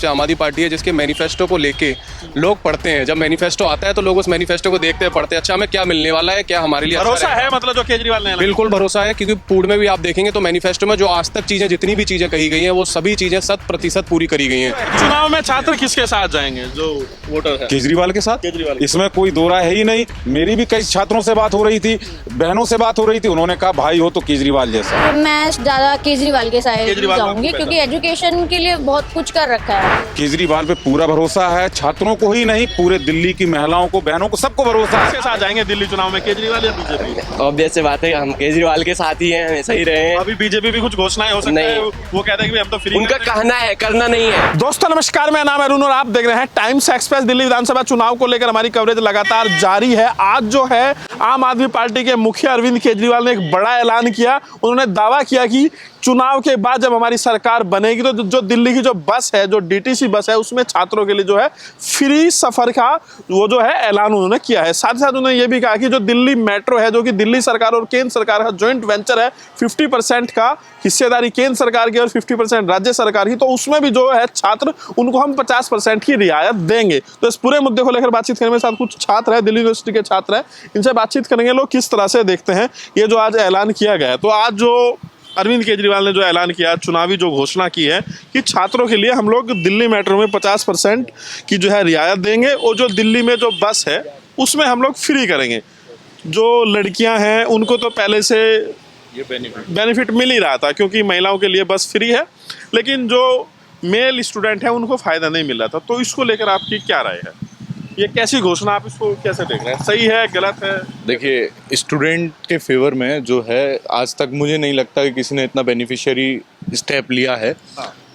से आम आदमी पार्टी है जिसके मैनिफेस्टो को लेके लोग पढ़ते हैं। जब मैनिफेस्टो आता है तो लोग उस मैनिफेस्टो को देखते हैं, पढ़ते हैं, अच्छा हमें क्या मिलने वाला है, क्या हमारे लिए अच्छा भरोसा रहेगा। है मतलब जो केजरीवाल ने ऐलान बिल्कुल भरोसा है, क्योंकि पूर्ण में भी आप देखेंगे तो मैनिफेस्टो में जो आज तक चीजें, जितनी भी चीजें कही गई हैं, वो सभी चीजें 100% पूरी करी गई हैं। किया। चुनाव में छात्र किसके साथ जाएंगे जो वोटर है? केजरीवाल के साथ। केजरीवाल के इसमें कोई दो राय है ही नहीं। मेरी भी कई छात्रों से बात हो रही थी, बहनों से बात हो रही थी, उन्होंने कहा भाई हो तो केजरीवाल जैसा। मैं ज्यादा केजरीवाल के साइड केजरीवाल को जाऊंगी, पहले। क्योंकि एजुकेशन के लिए बहुत कुछ कर रखा है। केजरीवाल पे पूरा भरोसा है, छात्रों को ही नहीं पूरे दिल्ली की महिलाओं को, बहनों को, सबको भरोसा है। किसके साथ जाएंगे दिल्ली चुनाव में, केजरीवाल या बीजेपी? ऑब्वियस सी बात है, हम केजरीवाल के साथ ही हैं, हमेशा ही रहे हैं। अभी बीजेपी भी कुछ घोषणाएं हो सकती है, नहीं। वो कहते हैं कि हम तो फ्री उनका कहना है, करना नहीं है। दोस्तों नमस्कार, मेरा नाम है अरुण और आप देख रहे हैं टाइम्स एक्सप्रेस। दिल्ली विधानसभा चुनाव को लेकर हमारी कवरेज लगातार जारी है। आज जो है आम आदमी पार्टी के मुखिया अरविंद केजरीवाल ने एक बड़ा ऐलान किया। उन्होंने दावा किया कि चुनाव के बाद जब हमारी सरकार बनेगी तो जो दिल्ली की जो बस है, जो डीटीसी बस है, उसमें छात्रों के लिए जो है फ्री सफर का वो जो है ऐलान उन्होंने किया है। साथ ही साथ उन्होंने ये भी कहा कि जो दिल्ली मेट्रो है, जो कि दिल्ली सरकार और केंद्र सरकार का जॉइंट वेंचर है, 50% का हिस्सेदारी केंद्र सरकार की और 50% राज्य सरकार की, तो उसमें भी जो है छात्र उनको हम 50% की रियायत देंगे। तो इस पूरे मुद्दे को लेकर बातचीत करने के साथ कुछ छात्र है, दिल्ली यूनिवर्सिटी के छात्र है, इनसे बातचीत करेंगे। लोग किस तरह से देखते हैं ये जो आज ऐलान किया गया है। तो आज जो अरविंद केजरीवाल ने जो ऐलान किया, चुनावी जो घोषणा की है कि छात्रों के लिए हम लोग दिल्ली मेट्रो में 50% की जो है रियायत देंगे और जो दिल्ली में जो बस है उसमें हम लोग फ्री करेंगे। जो लड़कियां हैं उनको तो पहले से ये बेनिफिट मिल ही रहा था, क्योंकि महिलाओं के लिए बस फ्री है, लेकिन जो मेल स्टूडेंट है उनको फ़ायदा नहीं मिल रहा था। तो इसको लेकर आपकी क्या राय है? ये कैसी घोषणा, आप इसको कैसे देख रहे हैं? सही है, गलत है? देखिए, स्टूडेंट के फेवर में जो है आज तक मुझे नहीं लगता कि किसी ने इतना बेनिफिशियरी स्टेप लिया है।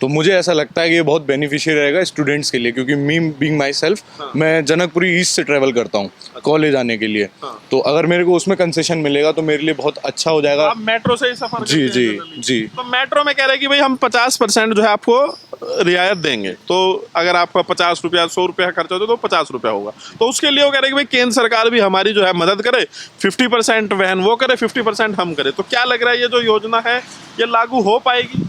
तो मुझे ऐसा लगता है कि ये बहुत बेनिफिशियरी रहेगा स्टूडेंट्स के लिए, क्योंकि मी बीइंग माई सेल्फ मैं जनकपुरी ईस्ट से ट्रैवल करता हूँ कॉलेज आने के लिए। तो अगर मेरे को उसमें कंसेशन मिलेगा तो मेरे लिए बहुत अच्छा हो जाएगा। आप मेट्रो से ही सफर करते जी हैं जी जनरली? जी। तो मेट्रो में कह रहे हैं कि भाई हम 50% जो है आपको रियायत देंगे। तो अगर आपका 50 रुपया 100 रुपया खर्चा होता है तो 50 रुपया होगा। तो उसके लिए वो कह रहे हैं कि भाई केंद्र सरकार भी हमारी जो है मदद करे, 50% वहन वो करे, 50% हम करें। तो क्या लग रहा है ये जो योजना है ये लागू हो पाएगी?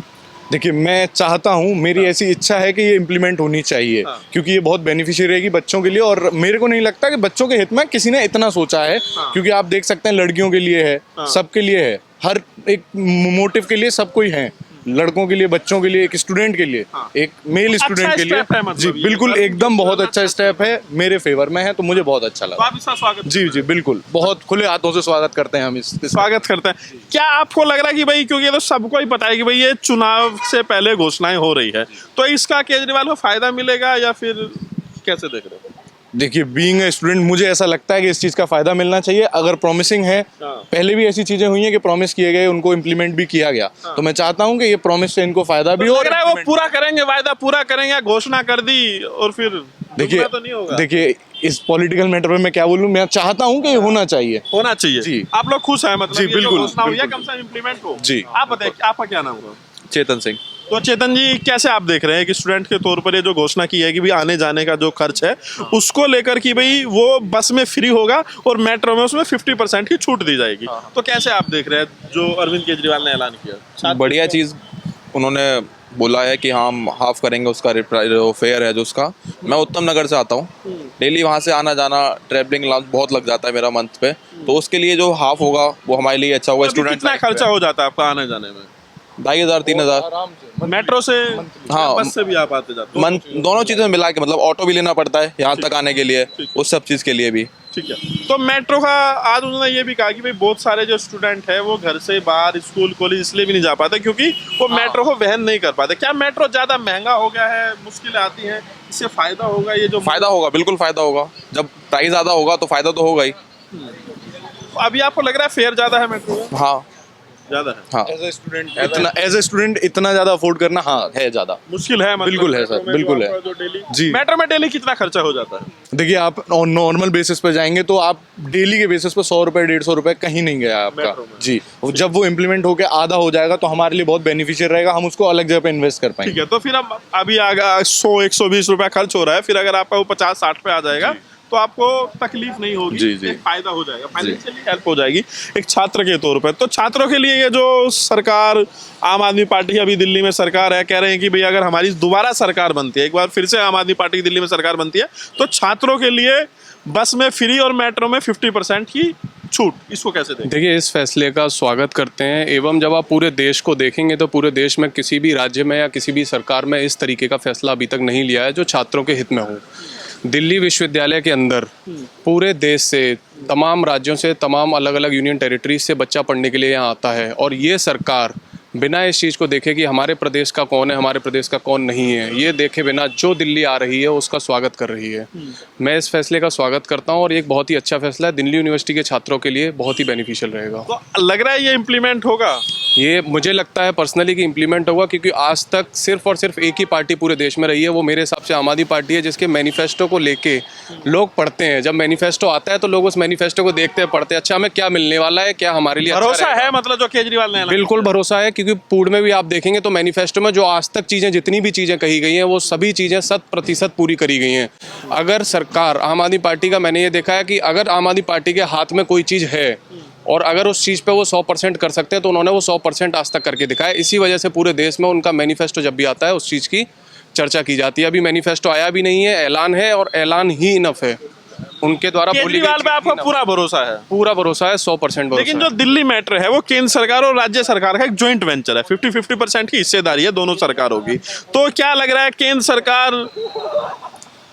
देखिए, मैं चाहता हूँ, मेरी ऐसी इच्छा है कि ये इम्प्लीमेंट होनी चाहिए, क्योंकि ये बहुत बेनिफिशियरी रहेगी बच्चों के लिए। और मेरे को नहीं लगता कि बच्चों के हित में किसी ने इतना सोचा है, क्योंकि आप देख सकते हैं लड़कियों के लिए है, सबके लिए है, हर एक मोटिव के लिए सब कोई है, लड़कों के लिए, बच्चों के लिए, एक स्टूडेंट के लिए, एक मेल स्टूडेंट के लिए। स्टेप है मतलब जी ये। बिल्कुल, एकदम बहुत अच्छा स्टेप है, मेरे फेवर में है, तो मुझे बहुत अच्छा तो लगा। आप इसका स्वागत जी जी बिल्कुल, बहुत खुले हाथों से स्वागत करते हैं हम इस स्वागत करते हैं। क्या आपको लग रहा है कि भाई, क्योंकि ये तो सबको ही पता है कि भाई ये चुनाव से पहले घोषणाएं हो रही है, तो इसका केजरीवाल को फायदा मिलेगा या फिर कैसे देख रहे हो? देखिए, बीइंग ए स्टूडेंट मुझे ऐसा लगता है कि इस चीज़ का फ़ायदा मिलना चाहिए। अगर प्रॉमिसिंग है, पहले भी ऐसी चीज़ें हुई हैं कि प्रॉमिस किए गए, उनको इम्प्लीमेंट भी किया गया। तो मैं चाहता हूँ कि ये प्रॉमिस से इनको फ़ायदा भी तो हो। लग रहा है वो पूरा करेंगे, वायदा पूरा करेंगे, या घोषणा कर दी और फिर देखिए दुगना तो नहीं होगा? देखिए, इस पॉलिटिकल मैटर में मैं क्या बोलूँ, मैं चाहता हूँ कि ये होना चाहिए। होना चाहिए जी। आप लोग खुश हैं मतलब जी, ये जो बिल्कुल, घोषणा हुई है बिल्कुल। कम से कम इम्प्लीमेंट हो? जी। आप बताइए, आपका क्या नाम होगा? चेतन सिंह। तो चेतन जी, कैसे आप देख रहे हैं कि स्टूडेंट के तौर पर ये जो घोषणा की है कि भाई आने जाने का जो खर्च है उसको लेकर कि भाई वो बस में फ्री होगा और मेट्रो में उसमें 50% की छूट दी जाएगी, तो कैसे आप देख रहे हैं जो अरविंद केजरीवाल ने ऐलान किया? बढ़िया चीज़ उन्होंने बोला है कि हम हाफ करेंगे उसका फेयर है जो उसका। मैं उत्तम नगर से आता हूँ, डेली वहाँ से आना जाना ट्रैवलिंग बहुत लग जाता है मेरा मंथ पे, तो उसके लिए जो हाफ होगा वो हमारे लिए अच्छा होगा। स्टूडेंट कितना खर्चा हो जाता है आपका आने जाने में? 2,500 3,000 मेट्रो से? हाँ, बस से भी आप आते जाते हो? मंथ दोनों चीज़ें मिला के, मतलब ऑटो भी लेना पड़ता है यहाँ तक आने के लिए, उस सब चीज़ के लिए भी। ठीक है। तो मेट्रो का आज उन्होंने ये भी कहा कि भाई बहुत सारे जो स्टूडेंट है वो घर से बाहर स्कूल कॉलेज इसलिए भी नहीं जा पाते क्योंकि वो मेट्रो को वहन नहीं कर पाते। क्या मेट्रो ज़्यादा महंगा हो गया है, मुश्किलें आती हैं, इससे फायदा होगा? ये जो फ़ायदा होगा, बिल्कुल फ़ायदा होगा। जब प्राइस ज़्यादा होगा तो फ़ायदा तो होगा ही। अभी आपको लग रहा है फेयर ज़्यादा है मेट्रो का? हाँ ज़्यादा है? हाँ, एज ए स्टूडेंट इतना ज़्यादा अफोर्ड करना, हाँ, है ज़्यादा। मुश्किल है मतलब? बिल्कुल है सर, मेट्रो में बिल्कुल जो है। आपका जो डेली जी। मेट्रो में डेली कितना खर्चा हो जाता है? देखिए, आप नॉर्मल बेसिस पे जाएंगे तो आप डेली के बेसिस पे 100 रुपए 150 रुपए कहीं नहीं गया आपका। मेट्रो में। जी, जब वो इम्प्लीमेंट होके आधा हो जाएगा तो हमारे लिए बहुत बेनिफिशियल रहेगा, हम उसको अलग जगह पे इन्वेस्ट कर पाएंगे। ठीक है। तो फिर हम अभी आगे 100 120 रुपया खर्च हो रहा है, फिर अगर आपका वो 50 60 पे आ जाएगा तो आपको तकलीफ नहीं होगी, जी, जी। एक फायदा हो जाएगा, फाइनेंशियली हेल्प हो जाएगी एक छात्र के तौर पर। तो छात्रों के लिए ये जो सरकार, आम आदमी पार्टी अभी दिल्ली में सरकार है, कह रहे हैं कि भाई अगर हमारी दोबारा सरकार बनती है, एक बार फिर से आम आदमी पार्टी दिल्ली में सरकार बनती है, तो छात्रों के लिए बस में फ्री और मेट्रो में 50% की छूट, इसको कैसे देखें? देखिए, इस फैसले का स्वागत करते हैं। एवं जब आप पूरे देश को देखेंगे तो पूरे देश में किसी भी राज्य में या किसी भी सरकार में इस तरीके का फैसला अभी तक नहीं लिया है जो छात्रों के हित में हो। दिल्ली विश्वविद्यालय के अंदर पूरे देश से, तमाम राज्यों से, तमाम अलग अलग यूनियन टेरिटरीज से बच्चा पढ़ने के लिए यहाँ आता है, और ये सरकार बिना इस चीज़ को देखे कि हमारे प्रदेश का कौन है, हमारे प्रदेश का कौन नहीं है, ये देखे बिना जो दिल्ली आ रही है उसका स्वागत कर रही है। मैं इस फैसले का स्वागत करता हूँ और ये एक बहुत ही अच्छा फैसला है, दिल्ली यूनिवर्सिटी के छात्रों के लिए बहुत ही बेनिफिशियल रहेगा। तो लग रहा है ये इम्प्लीमेंट होगा? ये मुझे लगता है पर्सनली कि इम्प्लीमेंट होगा, क्योंकि आज तक सिर्फ और सिर्फ एक ही पार्टी पूरे देश में रही है, वो मेरे हिसाब से आम आदमी पार्टी है, जिसके मैनिफेस्टो को लेके लोग पढ़ते हैं। जब मैनिफेस्टो आता है तो लोग उस मैनिफेस्टो को देखते हैं, पढ़ते हैं, अच्छा हमें क्या मिलने वाला है, क्या हमारे लिए अच्छा भरोसा रहेगा। है मतलब जो केजरीवाल ने ऐलान बिल्कुल भरोसा है, क्योंकि पूर्ण में भी आप देखेंगे तो मैनिफेस्टो में जो आज तक चीज़ें, जितनी भी चीज़ें कही गई हैं, वो सभी चीज़ें 100% पूरी करी गई हैं। अगर सरकार, आम आदमी पार्टी का मैंने ये देखा है कि अगर आम आदमी पार्टी के हाथ में कोई चीज़ है और अगर उस चीज़ पे वो 100% कर सकते हैं, तो उन्होंने वो 100% आज तक करके दिखाया। इसी वजह से पूरे देश में उनका मैनिफेस्टो जब भी आता है उस चीज़ की चर्चा की जाती है। अभी मैनिफेस्टो आया भी नहीं है, ऐलान है, और ऐलान ही इनफ है। उनके द्वारा बोली गई केजरीवाल पे आपको पूरा भरोसा है? पूरा भरोसा है, 100% भरोसा लेकिन है। जो दिल्ली मेट्रो है वो केंद्र सरकार और राज्य सरकार का एक ज्वाइंट वेंचर है, 50-50% की हिस्सेदारी है दोनों सरकारों की। तो क्या लग रहा है केंद्र सरकार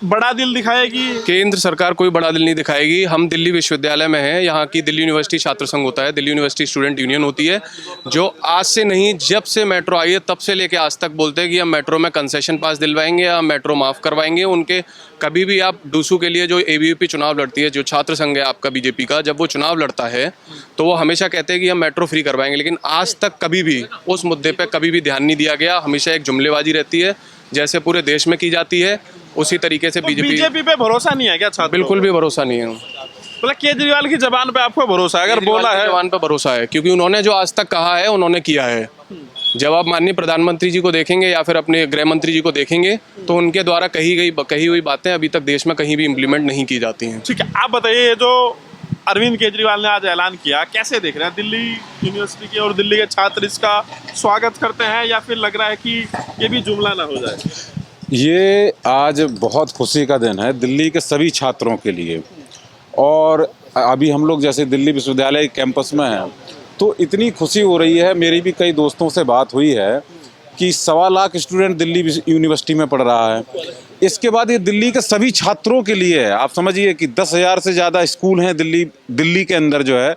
बड़ा दिल दिखाएगी? केंद्र सरकार कोई बड़ा दिल नहीं दिखाएगी। हम दिल्ली विश्वविद्यालय में हैं, यहाँ की दिल्ली यूनिवर्सिटी छात्र संघ होता है, दिल्ली यूनिवर्सिटी स्टूडेंट यूनियन होती है, जो आज से नहीं, जब से मेट्रो आई है तब से लेके आज तक बोलते हैं कि हम मेट्रो में कंसेशन पास दिलवाएंगे, हम मेट्रो माफ़ करवाएंगे। उनके कभी भी आप डूसू के लिए जो ABVP चुनाव लड़ती है, जो छात्र संघ है आपका बीजेपी का, जब वो चुनाव लड़ता है तो वो हमेशा कहते हैं कि हम मेट्रो फ्री करवाएंगे, लेकिन आज तक कभी भी उस मुद्दे पर कभी भी ध्यान नहीं दिया गया। हमेशा एक जुमलेबाजी रहती है, जैसे पूरे देश में की जाती है उसी तरीके से बीजेपी पे भरोसा नहीं है क्या छात्रों? बिल्कुल भी भरोसा नहीं है। मतलब केजरीवाल की जबान पे आपको भरोसा है? अगर बोला है, जवान पर भरोसा है, क्योंकि उन्होंने जो आज तक कहा है उन्होंने किया है। जब आप माननीय प्रधानमंत्री जी को देखेंगे या फिर अपने गृह मंत्री जी को देखेंगे तो उनके द्वारा कही हुई बातें अभी तक देश में कहीं भी इम्प्लीमेंट नहीं की जाती हैं। ठीक है, आप बताइए, ये जो अरविंद केजरीवाल ने आज ऐलान किया, कैसे देख रहे हैं? दिल्ली यूनिवर्सिटी के और दिल्ली के छात्र इसका स्वागत करते हैं या फिर लग रहा है कि ये भी जुमला ना हो जाए? ये आज बहुत खुशी का दिन है दिल्ली के सभी छात्रों के लिए। और अभी हम लोग जैसे दिल्ली विश्वविद्यालय कैंपस में हैं तो इतनी खुशी हो रही है, मेरी भी कई दोस्तों से बात हुई है कि 1.25 लाख स्टूडेंट दिल्ली यूनिवर्सिटी में पढ़ रहा है। इसके बाद ये दिल्ली के सभी छात्रों के लिए है। आप समझिए कि 10,000 से ज़्यादा स्कूल हैं दिल्ली के अंदर जो है,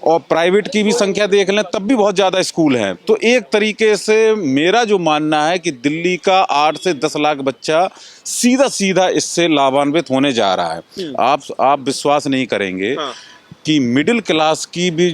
और प्राइवेट की भी संख्या देख लें तब भी बहुत ज़्यादा स्कूल हैं। तो एक तरीके से मेरा जो मानना है कि दिल्ली का 8 से 10 लाख बच्चा सीधा इससे लाभान्वित होने जा रहा है। आप विश्वास नहीं करेंगे कि मिडिल क्लास की भी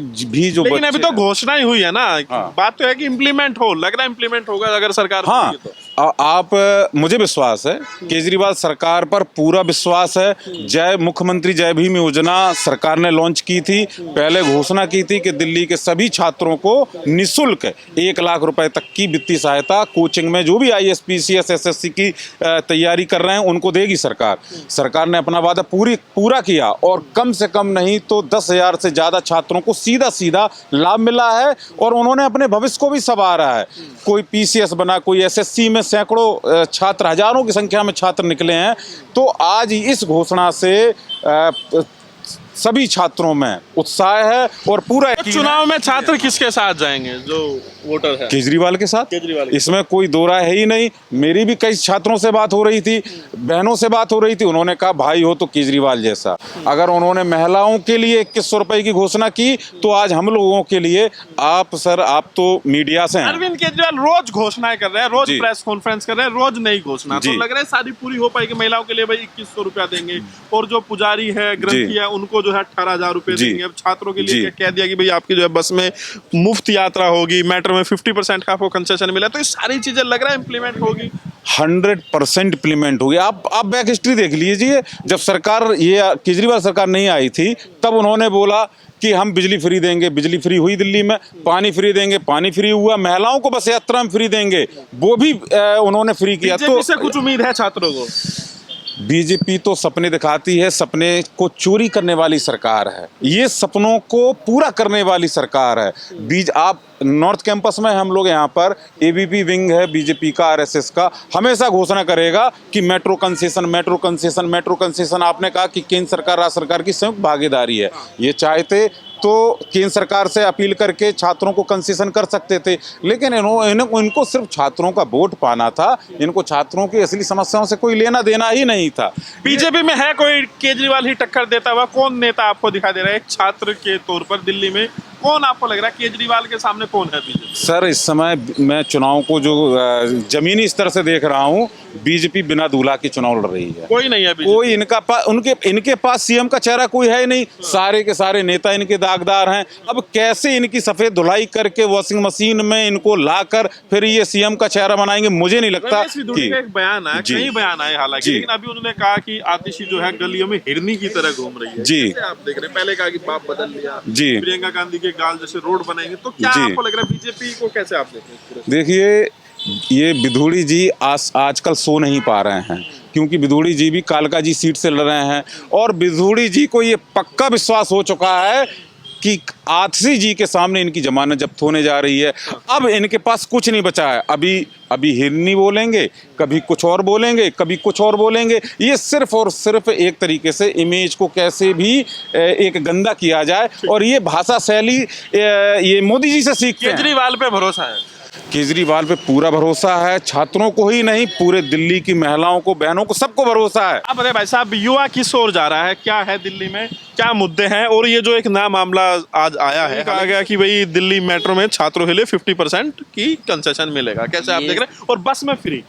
जो लेकिन अभी बच्चे तो घोषणा ही हुई है ना। हाँ। बात तो है कि इम्प्लीमेंट हो, लग रहा है इम्प्लीमेंट होगा अगर सरकार हाँ बोलेगी तो। आप मुझे विश्वास है, केजरीवाल सरकार पर पूरा विश्वास है। जय मुख्यमंत्री जय भीम योजना सरकार ने लॉन्च की थी, पहले घोषणा की थी कि दिल्ली के सभी छात्रों को निःशुल्क 1 लाख रुपए तक की वित्तीय सहायता, कोचिंग में जो भी IAS PCS SSC की तैयारी कर रहे हैं उनको देगी सरकार। सरकार ने अपना वादा पूरा किया और कम से कम नहीं तो 10,000 से ज़्यादा छात्रों को सीधा लाभ मिला है, और उन्होंने अपने भविष्य को भी संवारा है। कोई PCS बना, कोई SSC में सैकड़ों छात्र, हजारों की संख्या में छात्र निकले हैं। तो आज इस घोषणा से सभी छात्रों में उत्साह है और पूरा तो चुनाव में छात्र किसके साथ जाएंगे जो वोटर है? केजरीवाल के साथ। इसमें कोई दो राय है ही नहीं। मेरी भी कई छात्रों से बात हो रही थी, बहनों से बात हो रही थी, उन्होंने कहा भाई हो तो केजरीवाल जैसा। अगर उन्होंने महिलाओं के लिए 2100 रुपए की घोषणा की तो आज हम लोगों के लिए, आप तो मीडिया से हैं। अरविंद केजरीवाल रोज घोषणाएं कर रहे हैं, रोज प्रेस कॉन्फ्रेंस कर रहे हैं, रोज नई घोषणा। तो लग रहा है शादी पूरी हो पाएगी, महिलाओं के लिए भाई 2100 रुपया देंगे, और जो पुजारी है, ग्रंथी है, उनको जो है 18,000 रुपए देंगे। अब छात्रों के लिए कह दिया कि भाई आपकी जो है बस में मुफ्त यात्रा होगी, मेट्रो में 50% का आपको कंसेशन मिला। तो ये सारी चीजें लग रहा है इम्प्लीमेंट होगी, 100% इम्प्लीमेंट होगी। आप बैक हिस्ट्री देख लीजिए, जब सरकार, ये केजरीवाल सरकार नहीं आई थी तब उन्होंने बोला कि हम बिजली फ्री देंगे, बिजली फ्री हुई दिल्ली में, पानी फ्री देंगे, पानी फ्री हुआ, महिलाओं को बस यात्रा में फ्री देंगे, वो भी उन्होंने फ्री किया। तो से कुछ उम्मीद है छात्रों को? बीजेपी तो सपने दिखाती है, सपने को चोरी करने वाली सरकार है। ये सपनों को पूरा करने वाली सरकार है। आप नॉर्थ कैंपस में हम लोग यहाँ पर एबीपी विंग है बीजेपी का, आरएसएस का, हमेशा घोषणा करेगा कि metro concession, metro concession, metro concession. आपने कहा कि केंद्र सरकार राज्य सरकार की संयुक्त भागीदारी है। ये चाहते तो केंद्र सरकार से अपील करके छात्रों को कंसेशन कर सकते थे, लेकिन इनको सिर्फ छात्रों का वोट पाना था। इनको छात्रों की असली समस्याओं से कोई लेना देना ही नहीं था। बीजेपी में है कोई केजरीवाल ही टक्कर देता हुआ? कौन नेता आपको दिखाई दे रहा है एक छात्र के तौर पर दिल्ली में? कौन आपको लग रहा है केजरीवाल के सामने कौन है बीजेपी? सर, इस समय मैं चुनाव को जो जमीनी स्तर से देख रहा हूँ, बीजेपी बिना दूल्हा के चुनाव लड़ रही है। कोई नहीं है बीजेपी? कोई इनके पास सीएम का चेहरा कोई है ही नहीं। सारे के सारे नेता इनके दागदार हैं। अब कैसे इनकी सफेद धुलाई करके वॉशिंग मशीन में इनको लाकर फिर ये सीएम का चेहरा बनाएंगे, मुझे नहीं लगता। कि एक बयान आया, कई बयान आए हालांकि, लेकिन अभी उन्होंने कहा कि आतिशी जो है गलियों में हिरनी की तरह घूम रही है। जी, आप देख रहे हैं, पहले कहा कि बाप बदल लिया, जी, प्रियंका गांधी के गाल जैसे रोड बनाएंगे, तो क्या आपको लग रहा है बीजेपी को कैसे आप देखते हैं? देखिए, ये विधूड़ी जी आजकल सो नहीं पा रहे हैं, क्योंकि विधूड़ी जी भी कालका जी सीट से लड़ रहे हैं और विधूड़ी जी को ये पक्का विश्वास हो चुका है कि आतिशी जी के सामने इनकी जमानत जब्त होने जा रही है। अब इनके पास कुछ नहीं बचा है। अभी हिरनी बोलेंगे, कभी कुछ और बोलेंगे, कभी कुछ और बोलेंगे। ये सिर्फ और सिर्फ एक तरीके से इमेज को कैसे भी एक गंदा किया जाए, और ये भाषा शैली ये मोदी जी से सीखते हैं। केजरीवाल पे भरोसा है? केजरीवाल पे पूरा भरोसा है, छात्रों को ही नहीं, पूरे दिल्ली की महिलाओं को, बहनों को, सबको भरोसा है। अब बताइए भाई साहब, युवा किस ओर जा रहा है? क्या है दिल्ली में, क्या मुद्दे हैं? और ये जो एक नया मामला आज आया है, कहा गया कि भाई दिल्ली मेट्रो में छात्रों के लिए 50% की कंसेशन मिलेगा, कैसे आप देख रहे हैं? और बस में फ्री?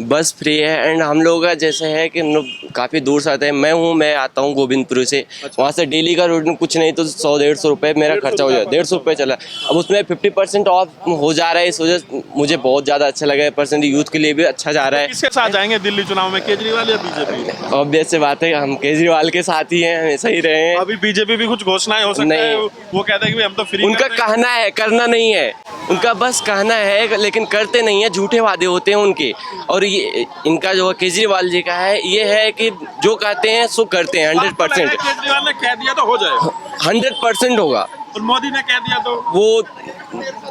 बस फ्री है। एंड हम लोग का जैसे है कि हम लोग काफ़ी दूर से आते हैं। मैं आता हूँ गोविंदपुर से। वहाँ से डेली का रूट कुछ नहीं तो 100-150 रुपये मेरा खर्चा हो जाता है। 150 रुपये चला, अब उसमें 50% ऑफ हो जा रहा है। इस वजह से मुझे बहुत ज़्यादा अच्छा लगा है। परसेंट यूथ के लिए भी अच्छा जा रहा है। किसके साथ जाएंगे दिल्ली चुनाव में, केजरीवाल या बीजेपी? ऑब्वियस से बात है, हम केजरीवाल के साथ ही हैं, हमेशा ही रहे हैं। अभी बीजेपी भी कुछ घोषणाएं हो सकती है, वो कहते हैं कि हम तो फ्री। उनका कहना है, करना नहीं है। उनका बस कहना है, लेकिन करते नहीं है। झूठे वादे होते हैं उनके। और ये इनका जो केजरीवाल जी का है, ये है कि जो कहते हैं सो करते हैं। 100% केजरीवाल ने कह दिया तो हो जाएगा, 100% होगा। और मोदी ने कह दिया तो वो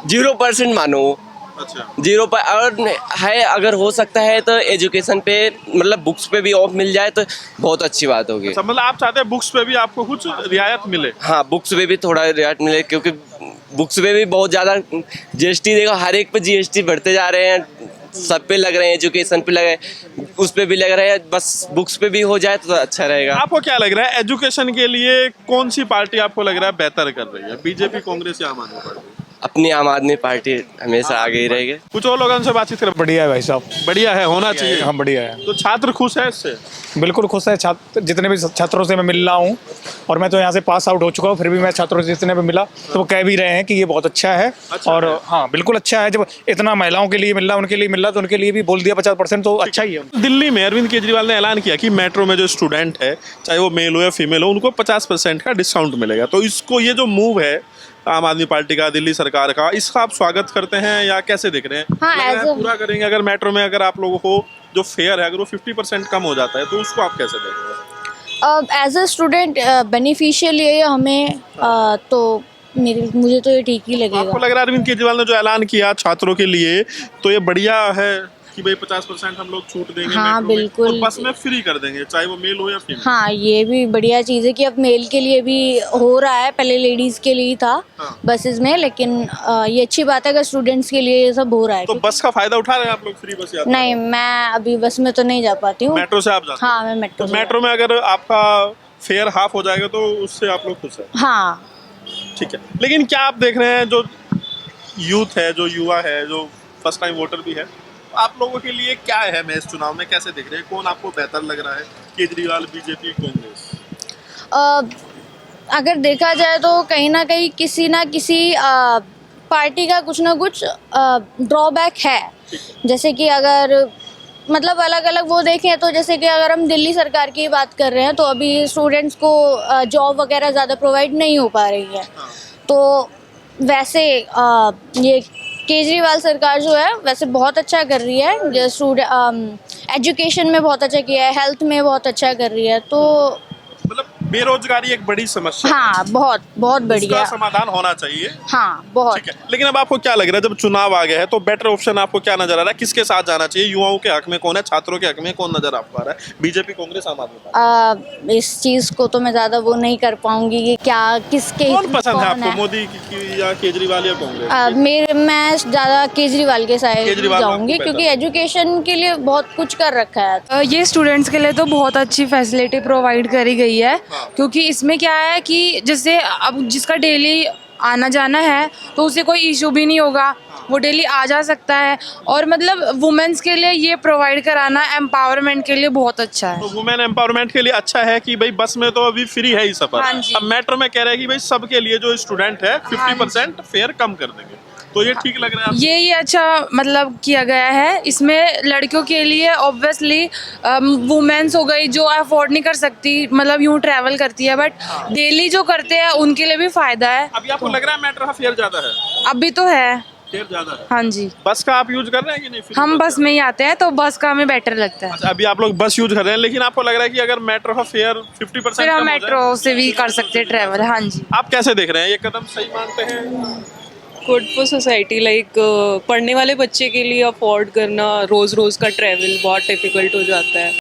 0% मानो। अच्छा, 0 पर और है। अगर हो सकता है तो एजुकेशन पे, मतलब बुक्स पे भी ऑफ मिल जाए तो बहुत अच्छी बात होगी। मतलब आप चाहते हैं बुक्स पे भी आपको कुछ रियायत मिले? हाँ, बुक्स पे भी थोड़ा रियायत मिले, क्योंकि बुक्स पे भी बहुत ज़्यादा जीएसटी, देखो हर एक पे जीएसटी बढ़ते जा रहे हैं। सब पे लग रहे हैं, एजुकेशन पे लग रहे हैं, उस पे भी लग रहे हैं। बस बुक्स पे भी हो जाए तो अच्छा रहेगा। आपको क्या लग रहा है एजुकेशन के लिए कौन सी पार्टी आपको लग रहा है बेहतर कर रही है, बीजेपी, कांग्रेस या आम आदमी पार्टी? अपनी आम आदमी पार्टी हमेशा आगे ही रहेगी। कुछ और लोगों से बातचीत करें। बढ़िया है भाई साहब, बढ़िया है, होना चाहिए। हाँ बढ़िया है, तो छात्र खुश है इससे? बिल्कुल खुश है। छात्र जितने भी छात्रों से मैं मिल रहा हूँ, और मैं तो यहाँ से पास आउट हो चुका हूँ, फिर भी मैं छात्रों से जितने भी मिला तो वो कह भी रहे हैं कि ये बहुत अच्छा है। और हाँ बिल्कुल अच्छा है। जब इतना महिलाओं के लिए मिल रहा, उनके लिए मिल रहा, तो उनके लिए भी बोल दिया 50%, तो अच्छा ही है। दिल्ली में अरविंद केजरीवाल ने ऐलान किया कि मेट्रो में जो स्टूडेंट है, चाहे वो मेल हो या फीमेल हो, उनको 50% का डिस्काउंट मिलेगा। तो इसको, ये जो मूव है आम आदमी पार्टी का, दिल्ली सरकार का, इसका आप स्वागत करते हैं या कैसे देख रहे हैं? हाँ, लग रहा है as a- पूरा करेंगे अगर मेट्रो में, अगर आप लोगों को जो फेयर है अगर वो 50% कम हो जाता है, तो उसको आप कैसे देख रहे हैं? एज अ स्टूडेंट बेनिफिशियल ये हमें तो मुझे तो ये ठीक ही लगेगा। आपको लग रहा है अरविंद केजरीवाल ने जो ऐलान किया छात्रों के लिए, तो ये बढ़िया है कि भाई 50% हम लोग छूट देंगे हाँ, मेट्रो में, बिल्कुल। और बस में फ्री कर देंगे, चाहे वो मेल हो या फीमेल? हाँ, ये भी बढ़िया चीज़ है कि अब मेल के लिए भी हो रहा है। पहले लेडीज़ के लिए था बसेस में, लेकिन ये अच्छी बात है अगर स्टूडेंट्स के लिए ये सब हो रहा है। तो बस का फायदा उठा रहे हैं आप लोग, फ्री बस यात्रा? नहीं, मैं अभी बस में तो नहीं जा पाती हूँ। मेट्रो से आप जाते हैं? हाँ, मैं मेट्रो तो से मेट्रो में अगर आपका फेयर हाफ हो जाएगा तो उससे आप लोग खुश हैं? हाँ। ठीक है, लेकिन क्या आप देख रहे हैं जो यूथ है, जो युवा है, जो फर्स्ट टाइम वोटर भी है, आप लोगों के लिए क्या है? मैं इस चुनाव में कैसे देख रहे हैं, कौन आपको बेहतर लग रहा है, केजरीवाल, बीजेपी, कांग्रेस? अगर देखा जाए तो कहीं ना कहीं किसी ना किसी पार्टी का कुछ ना कुछ ड्रॉबैक है। जैसे कि अगर मतलब अलग अलग वो देखें तो, जैसे कि अगर हम दिल्ली सरकार की बात कर रहे हैं तो अभी स्टूडेंट्स को जॉब वगैरह ज़्यादा प्रोवाइड नहीं हो पा रही है। तो वैसे ये केजरीवाल सरकार जो है वैसे बहुत अच्छा कर रही है, एजुकेशन में बहुत अच्छा किया है, हेल्थ में बहुत अच्छा कर रही है, तो मतलब बेरोजगारी एक बड़ी समस्या है, हाँ बहुत बहुत उसका बढ़िया। समाधान होना चाहिए। हाँ बहुत। ठीक है, लेकिन अब आपको क्या लग रहा है जब चुनाव आ गया है तो बेटर ऑप्शन आपको क्या नजर आ रहा है, किसके साथ जाना चाहिए? युवाओं के हक में कौन है, छात्रों के हक में कौन नजर आपको आ रहा है? बीजेपी, कांग्रेस, आम आदमी पार्टी? इस चीज को तो मैं ज्यादा वो नहीं कर पाऊंगी कि क्या किसके कौन हित में पसंद है कौन आपको, मोदी की या केजरीवाल या कांग्रेस? मैं ज्यादा केजरीवाल के साइड केजरीवाल को जाऊंगी आपको क्योंकि एजुकेशन के लिए बहुत कुछ कर रखा है। ये स्टूडेंट्स के लिए तो बहुत अच्छी फैसिलिटी प्रोवाइड करी गई है, क्योंकि इसमें क्या है कि जैसे अब जिसका डेली आना जाना है तो उसे कोई इशू भी नहीं होगा, वो डेली आ जा सकता है। और मतलब वुमेन्स के लिए ये प्रोवाइड कराना एम्पावरमेंट के लिए बहुत अच्छा है। तो वुमेन एम्पावरमेंट के लिए अच्छा है कि भाई बस में तो अभी फ्री है ही सफर। हाँ जी। अब मेट्रो में कह रहे हैं कि भाई सबके लिए जो स्टूडेंट है 50% फेयर कम कर देंगे, तो ये ठीक लग रहा है आपको? ये अच्छा मतलब किया गया है। इसमें लड़कियों के लिए ऑब्वियसली वुमेन्स हो गई जो अफोर्ड नहीं कर सकती, मतलब यूं ट्रैवल करती है, बट डेली जो करते हैं उनके लिए भी फायदा है। अभी आपको लग रहा है मेट्रो का फेयर ज्यादा है? अभी तो है। फेयर ज्यादा है। हाँ जी, बस का आप यूज कर रहे हैं कि नहीं? फ्री हम बस में ही आते हैं तो बस का हमें बेटर लगता है। अच्छा, अभी आप लोग बस यूज कर रहे हैं, लेकिन आपको लग रहा है कि अगर मेट्रो का फेयर 50% फिर हम कम हो मेट्रो जाए, से भी कर सकते हैं ट्रैवल। हाँ जी, आप कैसे देख रहे हैं, ये कदम सही मानते हैं? गुड फॉर सोसाइटी, लाइक पढ़ने वाले बच्चे के लिए अफोर्ड करना रोज़ रोज़ का ट्रैवल बहुत डिफिकल्ट हो जाता है।